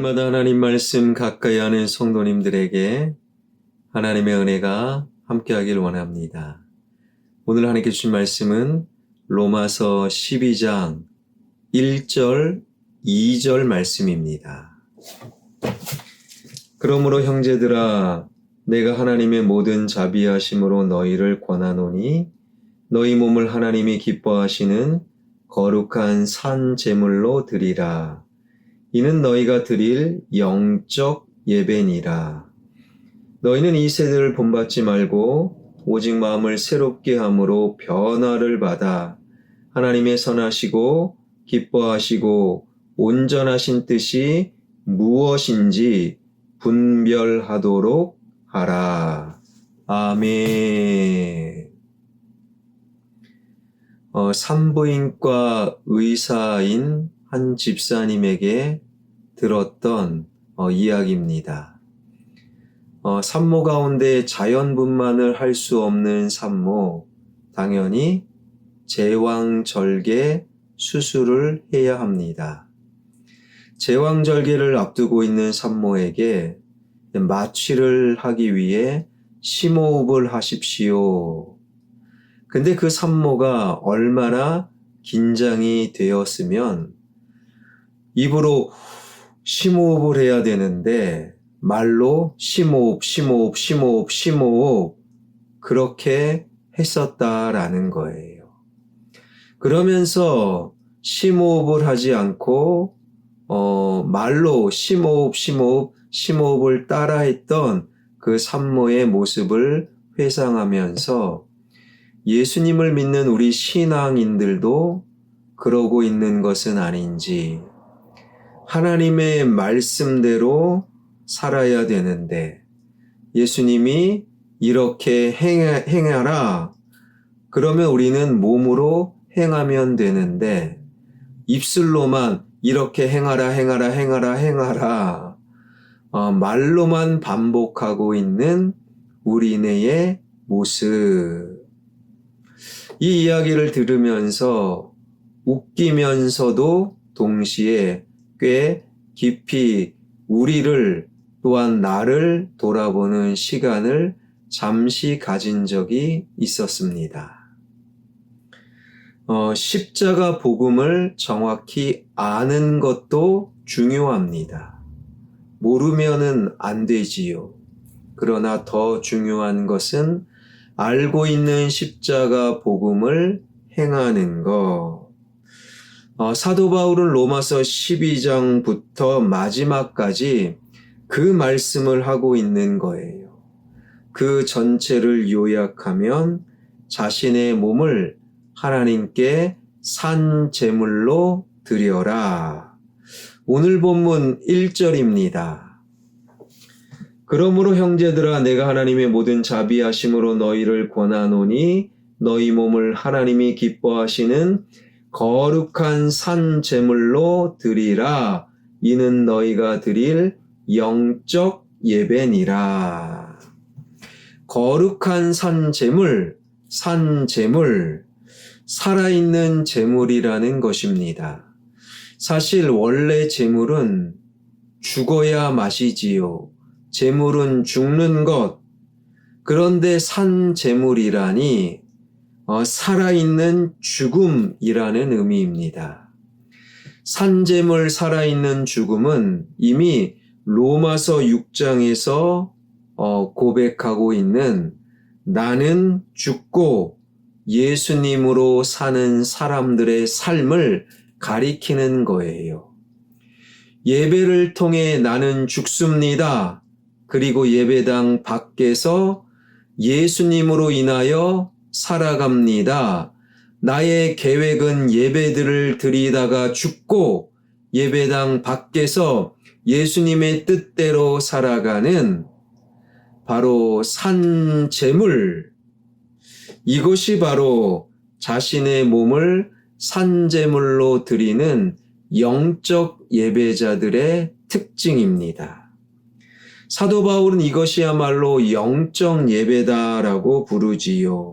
날마다 하나님 말씀 가까이 하는 성도님들에게 하나님의 은혜가 함께하길 원합니다. 오늘 하나님께 주신 말씀은 로마서 12장 1절, 2절 말씀입니다. 그러므로 형제들아, 내가 하나님의 모든 자비하심으로 너희를 권하노니 너희 몸을 하나님이 기뻐하시는 거룩한 산 제물로 드리라. 이는 너희가 드릴 영적 예배니라. 너희는 이 세대를 본받지 말고 오직 마음을 새롭게 함으로 변화를 받아 하나님의 선하시고 기뻐하시고 온전하신 뜻이 무엇인지 분별하도록 하라. 아멘. 산부인과 의사인 한 집사님에게 들었던 이야기입니다. 산모 가운데 자연분만을 할 수 없는 산모, 당연히 제왕절개 수술을 해야 합니다. 제왕절개를 앞두고 있는 산모에게 마취를 하기 위해 심호흡을 하십시오. 근데 그 산모가 얼마나 긴장이 되었으면 입으로 심호흡을 해야 되는데 말로 심호흡 그렇게 했었다라는 거예요. 그러면서 심호흡을 하지 않고 말로 심호흡을 따라했던 그 산모의 모습을 회상하면서 예수님을 믿는 우리 신앙인들도 그러고 있는 것은 아닌지, 하나님의 말씀대로 살아야 되는데 예수님이 이렇게 행하라 그러면 우리는 몸으로 행하면 되는데 입술로만 이렇게 행하라 말로만 반복하고 있는 우리네의 모습. 이 이야기를 들으면서 웃기면서도 동시에 꽤 깊이 우리를 또한 나를 돌아보는 시간을 잠시 가진 적이 있었습니다. 십자가 복음을 정확히 아는 것도 중요합니다. 모르면은 안 되지요. 그러나 더 중요한 것은 알고 있는 십자가 복음을 행하는 것. 사도 바울은 로마서 12장부터 마지막까지 그 말씀을 하고 있는 거예요. 그 전체를 요약하면 자신의 몸을 하나님께 산 제물로 드려라. 오늘 본문 1절입니다. 그러므로 형제들아, 내가 하나님의 모든 자비하심으로 너희를 권하노니 너희 몸을 하나님이 기뻐하시는 거룩한 산 제물로 드리라. 이는 너희가 드릴 영적 예배니라. 거룩한 산 제물, 살아있는 제물이라는 것입니다. 사실 원래 제물은 죽어야 마시지요. 제물은 죽는 것. 그런데 산 제물이라니 살아있는 죽음이라는 의미입니다. 산제물 살아있는 죽음은 이미 로마서 6장에서 고백하고 있는 나는 죽고 예수님으로 사는 사람들의 삶을 가리키는 거예요. 예배를 통해 나는 죽습니다. 그리고 예배당 밖에서 예수님으로 인하여 살아갑니다. 나의 계획은 예배들을 드리다가 죽고 예배당 밖에서 예수님의 뜻대로 살아가는 바로 산 제물. 이것이 바로 자신의 몸을 산 제물로 드리는 영적 예배자들의 특징입니다. 사도 바울은 이것이야말로 영적 예배다라고 부르지요.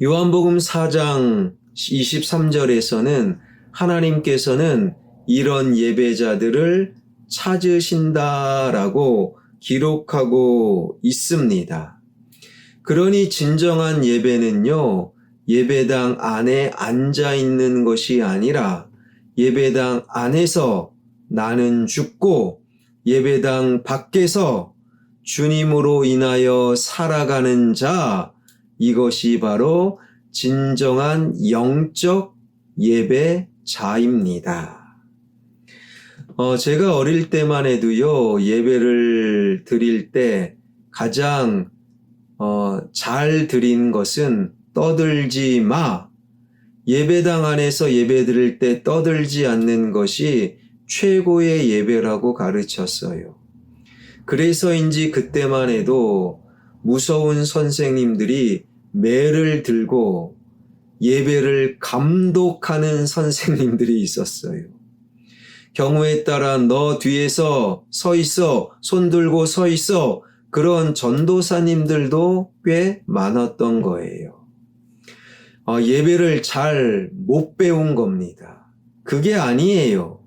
요한복음 4장 23절에서는 하나님께서는 이런 예배자들을 찾으신다라고 기록하고 있습니다. 그러니 진정한 예배는요, 예배당 안에 앉아 있는 것이 아니라 예배당 안에서 나는 죽고 예배당 밖에서 주님으로 인하여 살아가는 자, 이것이 바로 진정한 영적 예배자입니다. 제가 어릴 때만 해도요, 예배를 드릴 때 가장 잘 드린 것은 떠들지 마. 예배당 안에서 예배 드릴 때 떠들지 않는 것이 최고의 예배라고 가르쳤어요. 그래서인지 그때만 해도 무서운 선생님들이 매를 들고 예배를 감독하는 선생님들이 있었어요. 경우에 따라 너 뒤에서 서 있어, 손 들고 서 있어, 그런 전도사님들도 꽤 많았던 거예요. 예배를 잘 못 배운 겁니다. 그게 아니에요.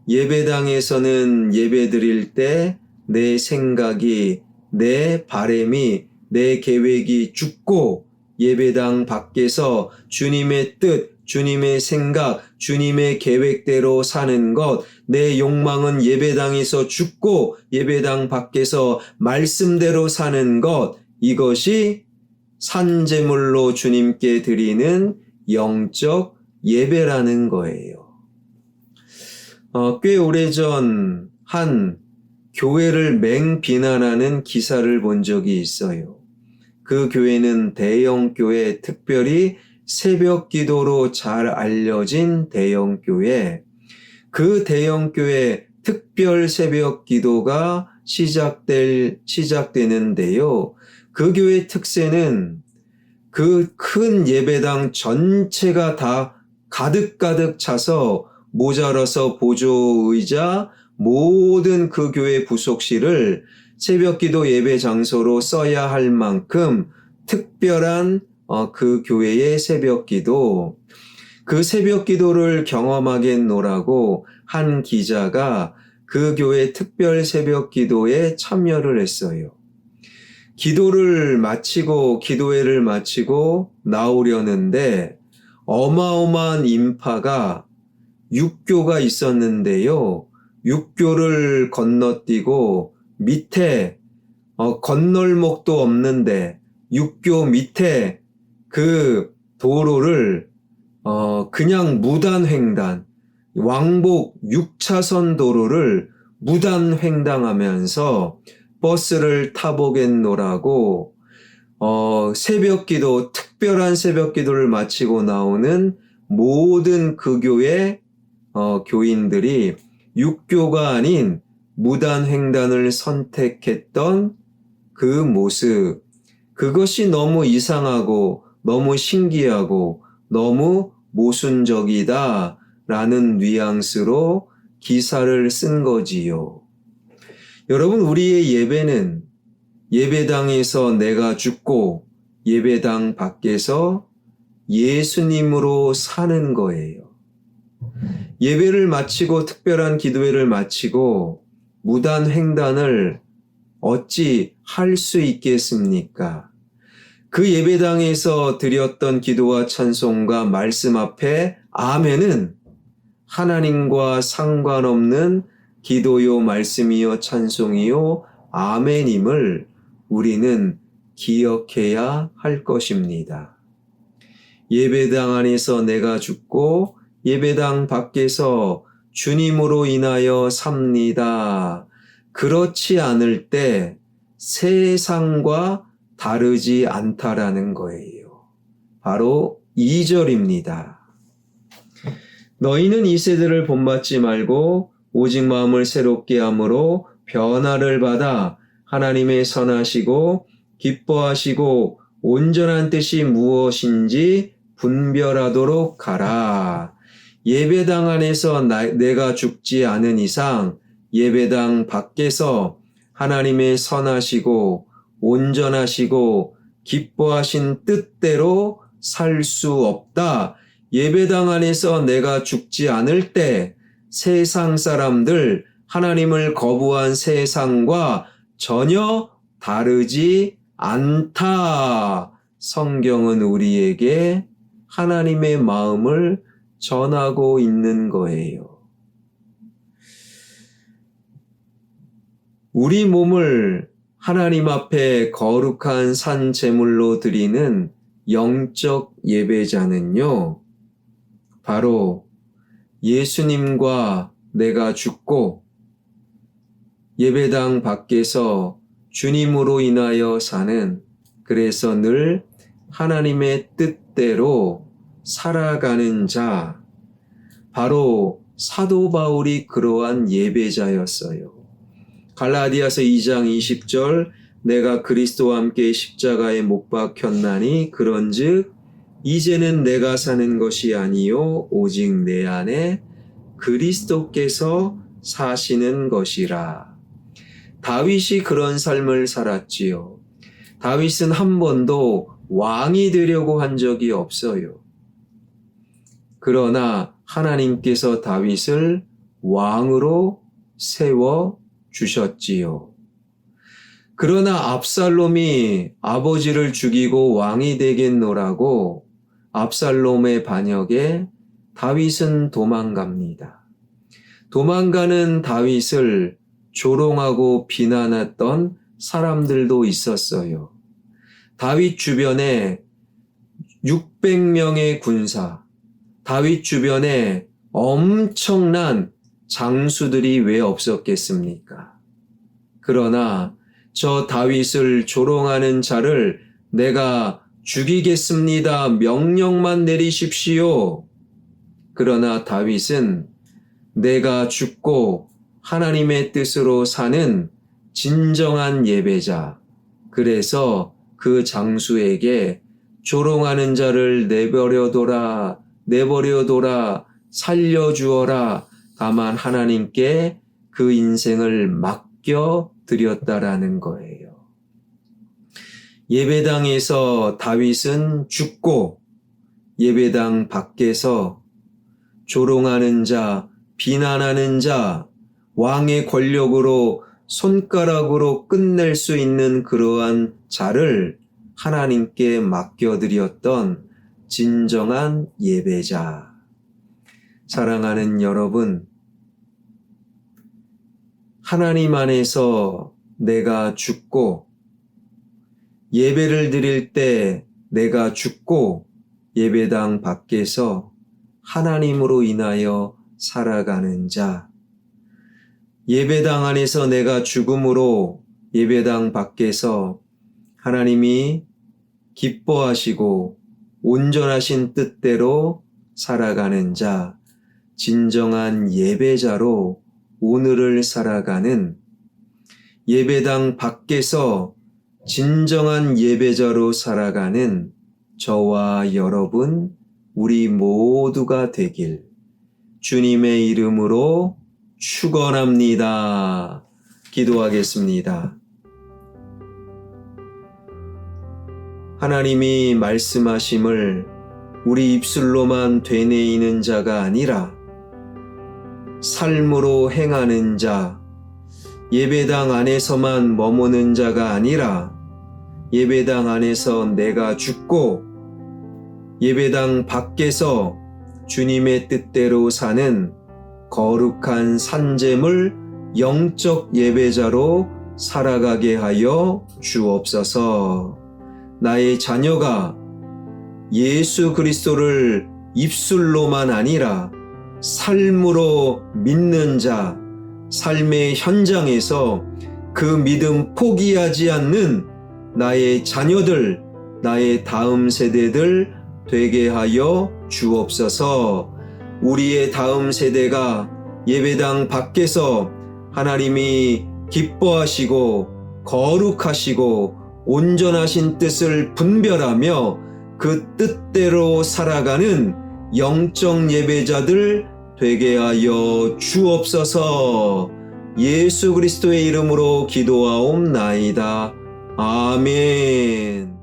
예배당에서는 예배 드릴 때 내 생각이, 내 바람이, 내 계획이 죽고 예배당 밖에서 주님의 뜻, 주님의 생각, 주님의 계획대로 사는 것, 내 욕망은 예배당에서 죽고 예배당 밖에서 말씀대로 사는 것, 이것이 산제물로 주님께 드리는 영적 예배라는 거예요. 꽤 오래전 한 교회를 맹비난하는 기사를 본 적이 있어요. 그 교회는 대형 교회, 특별히 새벽 기도로 잘 알려진 대형 교회, 그 대형 교회 특별 새벽 기도가 시작되는데요. 그 교회 특세는 그 큰 예배당 전체가 다 가득가득 차서 모자라서 보조의자, 모든 그 교회 부속실을 새벽기도 예배 장소로 써야 할 만큼 특별한 그 교회의 새벽기도, 그 새벽기도를 경험하겠노라고 한 기자가 그 교회 특별 새벽기도에 참여를 했어요. 기도회를 마치고 나오려는데 어마어마한 인파가 육교가 있었는데요. 육교를 건너뛰고 밑에 건널목도 없는데 육교 밑에 그 도로를 그냥 무단횡단, 왕복 6차선 도로를 무단횡단하면서 버스를 타보겠노라고 새벽기도, 특별한 새벽기도를 마치고 나오는 모든 그 교회 교인들이 육교가 아닌 무단횡단을 선택했던 그 모습, 그것이 너무 이상하고 너무 신기하고 너무 모순적이다 라는 뉘앙스로 기사를 쓴 거지요. 여러분, 우리의 예배는 예배당에서 내가 죽고 예배당 밖에서 예수님으로 사는 거예요. 예배를 마치고 특별한 기도회를 마치고 무단 횡단을 어찌 할 수 있겠습니까? 그 예배당에서 드렸던 기도와 찬송과 말씀 앞에 아멘은 하나님과 상관없는 기도요, 말씀이요, 찬송이요, 아멘임을 우리는 기억해야 할 것입니다. 예배당 안에서 내가 죽고 예배당 밖에서 주님으로 인하여 삽니다. 그렇지 않을 때 세상과 다르지 않다라는 거예요. 바로 2절입니다. 너희는 이 세대를 본받지 말고 오직 마음을 새롭게 함으로 변화를 받아 하나님의 선하시고 기뻐하시고 온전한 뜻이 무엇인지 분별하도록 하라. 예배당 안에서 내가 죽지 않은 이상 예배당 밖에서 하나님의 선하시고 온전하시고 기뻐하신 뜻대로 살 수 없다. 예배당 안에서 내가 죽지 않을 때 세상 사람들, 하나님을 거부한 세상과 전혀 다르지 않다. 성경은 우리에게 하나님의 마음을 전하고 있는 거예요. 우리 몸을 하나님 앞에 거룩한 산 제물로 드리는 영적 예배자는요, 바로 예수님과 내가 죽고 예배당 밖에서 주님으로 인하여 사는, 그래서 늘 하나님의 뜻대로 살아가는 자, 바로 사도 바울이 그러한 예배자였어요. 갈라디아서 2장 20절, 내가 그리스도와 함께 십자가에 못 박혔나니 그런즉 이제는 내가 사는 것이 아니요 오직 내 안에 그리스도께서 사시는 것이라. 다윗이 그런 삶을 살았지요. 다윗은 한 번도 왕이 되려고 한 적이 없어요. 그러나 하나님께서 다윗을 왕으로 세워 주셨지요. 그러나 압살롬이 아버지를 죽이고 왕이 되겠노라고 압살롬의 반역에 다윗은 도망갑니다. 도망가는 다윗을 조롱하고 비난했던 사람들도 있었어요. 다윗 주변에 600명의 군사, 다윗 주변에 엄청난 장수들이 왜 없었겠습니까? 그러나 저 다윗을 조롱하는 자를 내가 죽이겠습니다. 명령만 내리십시오. 그러나 다윗은 내가 죽고 하나님의 뜻으로 사는 진정한 예배자. 그래서 그 장수에게 조롱하는 자를 내버려둬라, 살려주어라. 다만 하나님께 그 인생을 맡겨드렸다라는 거예요. 예배당에서 다윗은 죽고 예배당 밖에서 조롱하는 자, 비난하는 자, 왕의 권력으로 손가락으로 끝낼 수 있는 그러한 자를 하나님께 맡겨드렸던 진정한 예배자. 사랑하는 여러분, 하나님 안에서 내가 죽고 예배를 드릴 때 내가 죽고 예배당 밖에서 하나님으로 인하여 살아가는 자, 예배당 안에서 내가 죽음으로 예배당 밖에서 하나님이 기뻐하시고 온전하신 뜻대로 살아가는 자, 진정한 예배자로 오늘을 살아가는, 예배당 밖에서 진정한 예배자로 살아가는 저와 여러분, 우리 모두가 되길 주님의 이름으로 축원합니다. 기도하겠습니다. 하나님이 말씀하심을 우리 입술로만 되뇌이는 자가 아니라 삶으로 행하는 자, 예배당 안에서만 머무는 자가 아니라 예배당 안에서 내가 죽고 예배당 밖에서 주님의 뜻대로 사는 거룩한 산제물 영적 예배자로 살아가게 하여 주옵소서. 나의 자녀가 예수 그리스도를 입술로만 아니라 삶으로 믿는 자, 삶의 현장에서 그 믿음 포기하지 않는 나의 자녀들, 나의 다음 세대들 되게 하여 주옵소서. 우리의 다음 세대가 예배당 밖에서 하나님이 기뻐하시고 거룩하시고 온전하신 뜻을 분별하며 그 뜻대로 살아가는 영적 예배자들 되게 하여 주옵소서. 예수 그리스도의 이름으로 기도하옵나이다. 아멘.